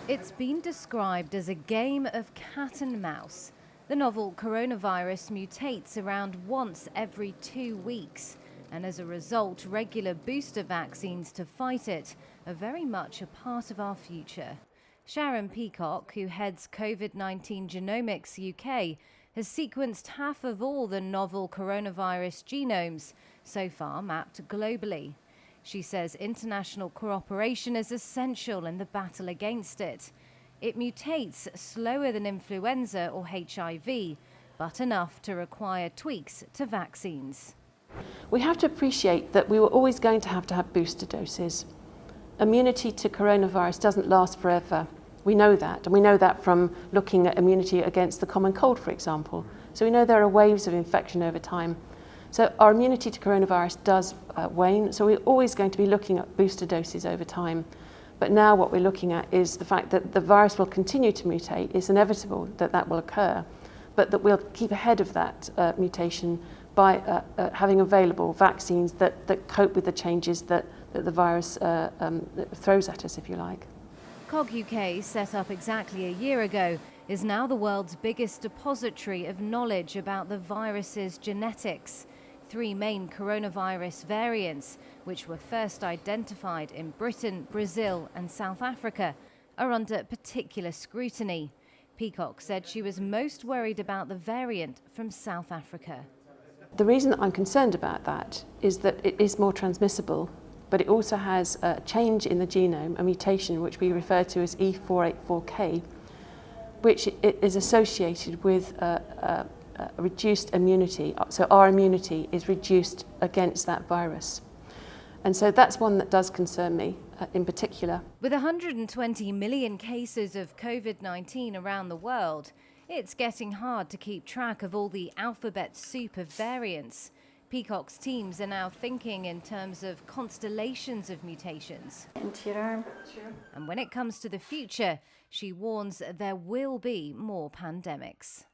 It's been described as a game of cat and mouse. The novel coronavirus mutates around once every 2 weeks, and as a result, regular booster vaccines to fight it are very much a part of our future. Sharon Peacock, who heads COVID-19 Genomics UK, has sequenced half of all the novel coronavirus genomes so far mapped globally. She says international cooperation is essential in the battle against it. It mutates slower than influenza or HIV, but enough to require tweaks to vaccines. We have to appreciate that we were always going to have booster doses. Immunity to coronavirus doesn't last forever. We know that, and we know that from looking at immunity against the common cold, for example. So we know there are waves of infection over time. So our immunity to coronavirus does wane, so we're always going to be looking at booster doses over time. But now what we're looking at is the fact that the virus will continue to mutate. It's inevitable that that will occur, but that we'll keep ahead of that mutation by having available vaccines that cope with the changes that the virus throws at us, if you like. COG UK, set up exactly a year ago, is now the world's biggest depository of knowledge about the virus's genetics. 3 main coronavirus variants, which were first identified in Britain, Brazil and South Africa, are under particular scrutiny. Peacock said she was most worried about the variant from South Africa. The reason that I'm concerned about that is that it is more transmissible, but it also has a change in the genome, a mutation which we refer to as E484K, which is associated with reduced immunity. So our immunity is reduced against that virus. And so that's one that does concern me in particular. With 120 million cases of COVID-19 around the world, it's getting hard to keep track of all the alphabet soup of variants. Peacock's teams are now thinking in terms of constellations of mutations. Into your arm. And when it comes to the future, she warns there will be more pandemics.